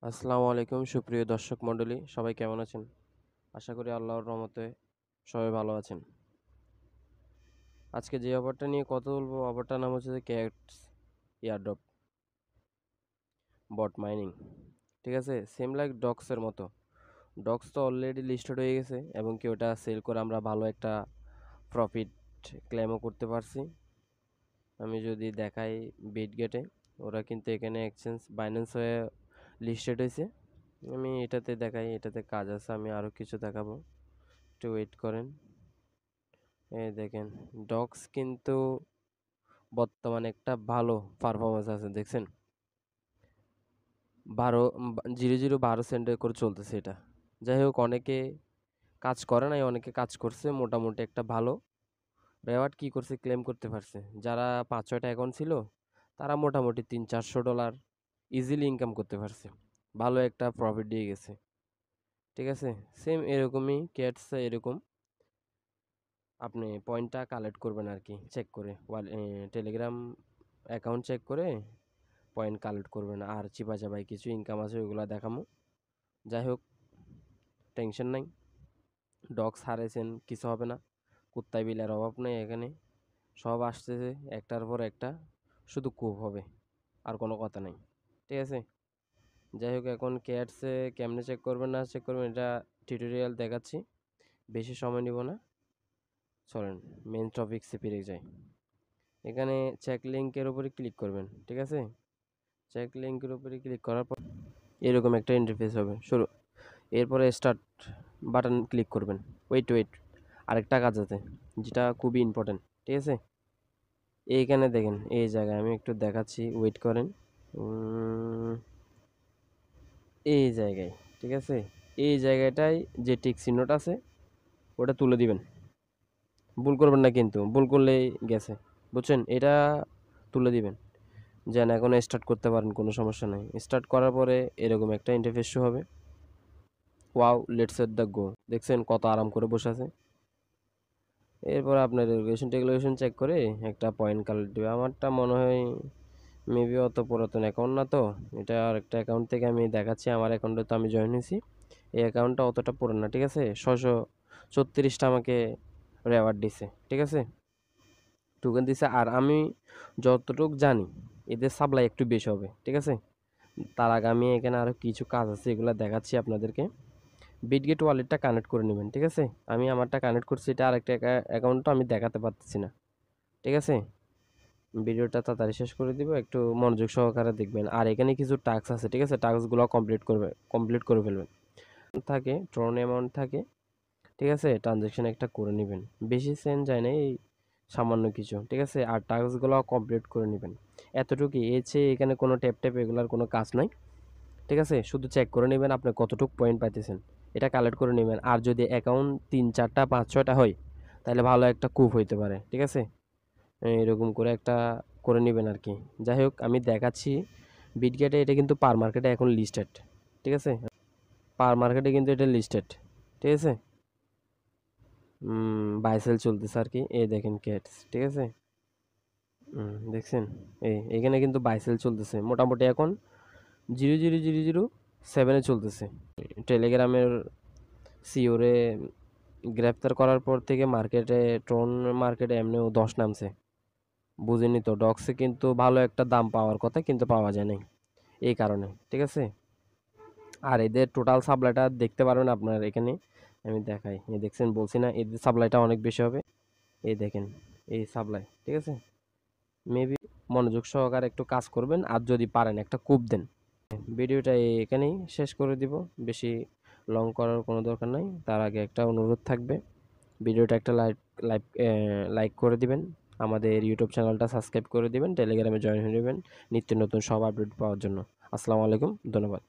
আসসালামু আলাইকুম সুপ্রিয় দর্শক মণ্ডলী, সবাই কেমন আছেন? আশা করি আল্লাহর রহমতে সবাই ভালো আছেন। আজকে যে অফারটা নিয়ে কথা বলবো, অফারটার নাম হচ্ছে যে ক্যাটস ইয়ারড্রপ বট মাইনিং। ঠিক আছে, সেম লাইক ডগসের মতো। ডগস তো অলরেডি লিস্টেড হয়ে গেছে এবং কি ওটা সেল করে আমরা ভালো একটা প্রফিট ক্লেমও করতে পারছি। আমি যদি দেখাই বিটগেটে, ওরা কিন্তু এখানে এক্সচেঞ্জ বাইন্যান্স হয়ে লিস্টেড হয়েছে। আমি এটাতে দেখাই, এটাতে কাজ আছে, আমি আরও কিছু দেখাবো, একটু ওয়েট করেন। এই দেখেন, ডগস কিন্তু বর্তমানে একটা ভালো পারফরমেন্স আছে, দেখছেন? 0.012 সেন্টে করে চলতেছে এটা। যাই হোক, অনেকে কাজ করে নাই, অনেকে কাজ করছে, মোটামুটি একটা ভালো রেওয়ার্ড কি করছে ক্লেম করতে পারছে। যারা 5-6টা অ্যাকাউন্ট ছিল তারা মোটামুটি $300-400 ইজিলি ইনকাম করতে পারছে, ভালো একটা প্রফিট দিয়ে গেছে। ঠিক আছে, সেম এরকমই ক্যাটস এরকম আপনি পয়েন্টটা কালেক্ট করবেন আর কি, চেক করে টেলিগ্রাম অ্যাকাউন্ট চেক করে পয়েন্ট কালেক্ট করবেন। আর চিপা চাপাই কিছু ইনকাম আছে ওইগুলো দেখামো। যাই হোক, টেনশন নাই, ডগস হারাইছেন কিছু হবে না, কুত্তায় বিলের অভাব নেই এখানে, সব আসতেছে একটার পর একটা, শুধু কুপ হবে, আর কোনো কথা নেই। ঠিক আছে, যাই হোক, এখন ক্যাটসে কেমনে চেক করবেন না চেক করবেন এটা টিউটোরিয়াল দেখাচ্ছি, বেশি সময় নিব না। চলেন মেন টপিকসে ফিরে যাই। এখানে চেক লিঙ্কের উপরে ক্লিক করবেন। ঠিক আছে, চেক লিঙ্কের উপরে ক্লিক করার পর এরকম একটা ইন্টারফেস হবে শুরু। এরপরে স্টার্ট বাটন ক্লিক করবেন। ওয়েট, আরেকটা কাজ আছে যেটা খুবই ইম্পর্টেন্ট। ঠিক আছে, এইখানে দেখেন, এই জায়গায় আমি একটু দেখাচ্ছি, ওয়েট করেন। এই জায়গায়, ঠিক আছে, এই জায়গাটায় যে টিক চিহ্নটা আছে ওটা তুলে দিবেন, ভুল করবেন না কিন্তু, ভুল করলেই গেছে, বুঝছেন? এটা তুলে দিবেন যেন এখন স্টার্ট করতে পারেন, কোনো সমস্যা নাই। স্টার্ট করার পরে এরকম একটা ইন্টারফেস শো হবে। Wow, let's at the go, দেখছেন কত আরাম করে বসে আছে। এরপর আপনার রেগুলেশন টেগুলেশন চেক করে একটা পয়েন্ট কালেক্ট দেবে। আমারটা মনে হয় মেবি অত পুরাতন অ্যাকাউন্ট না, তো এটা আর একটা অ্যাকাউন্ট থেকে আমি দেখাচ্ছি, আমার অ্যাকাউন্টে তো আমি জয়েন হয়েছি, এই অ্যাকাউন্টটা অতটা পুরান না। ঠিক আছে, 634টা আমাকে রেওয়ার্ড দিছে। ঠিক আছে, টোকেন দিছে, আর আমি যতটুকু জানি এদের সাপ্লাই একটু বেশি হবে। ঠিক আছে, তার আগে আমি এখানে আরও কিছু কাজ আছে, এগুলো দেখাচ্ছি আপনাদেরকে। বিটগেট ওয়ালেটটা কানেক্ট করে নেবেন। ঠিক আছে, আমি আমারটা কানেক্ট করছি, এটা আরেকটা অ্যাকাউন্টটা আমি দেখাতে পারতেছি না। ঠিক আছে, ভিডিওটা তাড়াতাড়ি শেষ করে দিব, একটু মনোযোগ সহকারে দেখবেন। আর এখানে কিছু টাস্ক আছে, ঠিক আছে, টাস্কগুলো কমপ্লিট করে ফেলবেন। থাকে ট্রন অ্যামাউন্ট থাকে, ঠিক আছে, ট্রানজ্যাকশন একটা করে নেবেন, বেশি সেন্ড যায় না, এই সামান্য কিছু। ঠিক আছে, আর টাস্কগুলো কমপ্লিট করে নেবেন, এতটুকুই। এর চেয়ে এখানে কোনো ট্যাপ এগুলার কোনো কাজ নাই। ঠিক আছে, শুধু চেক করে নেবেন আপনি কতটুকু পয়েন্ট পাইতেছেন, এটা কালেক্ট করে নেবেন। আর যদি অ্যাকাউন্ট 3-4টা 5-6টা হয় তাহলে ভালো একটা কুপ হইতে পারে। ঠিক আছে, এরকম করে একটা করে নেবেন আর কি। যাই হোক, আমি দেখাচ্ছি বিটগেটে, এটা কিন্তু পার মার্কেটে এখন লিস্টেড। ঠিক আছে, পার মার্কেটে কিন্তু এটা লিস্টেড। ঠিক আছে, বাইসেল চলতেছে আর কি, এই দেখেন ক্যাটস। ঠিক আছে, দেখছেন, এখানে কিন্তু বাইসেল চলতেছে মোটামুটি এখন 0.000 7 চলতেছে। টেলিগ্রামের সিওরে গ্রেপ্তার করার পর থেকে মার্কেটে, ট্রন মার্কেটে এমনিও 10 নামছে, বুঝিনি তো। ডক্সে কিন্তু ভালো একটা দাম পাওয়ার কথা, কিন্তু পাওয়া যায় নাই এই কারণে। ঠিক আছে, আর এদের টোটাল সাপ্লাইটা দেখতে পারবেন আপনার এখানে, আমি দেখাই। এই দেখছেন, বলছি না এদের সাপ্লাইটা অনেক বেশি হবে, এই দেখেন এই সাপ্লাই। ঠিক আছে, মেবি মনোযোগ সহকারে একটু কাজ করবেন, আর যদি পারেন একটা কূপ দেন। ভিডিওটা এখানেই শেষ করে দিব, বেশি লং করার কোনো দরকার নাই। তার আগে একটা অনুরোধ থাকবে, ভিডিওটা একটা লাইক লাইক করে দিবেন, আমাদের ইউটিউব চ্যানেলটা সাবস্ক্রাইব করে দিবেন, টেলিগ্রামে জয়েন হয়ে নেবেন নিত্য নতুন সব আপডেট পাওয়ার জন্য। আসসালামু আলাইকুম, ধন্যবাদ।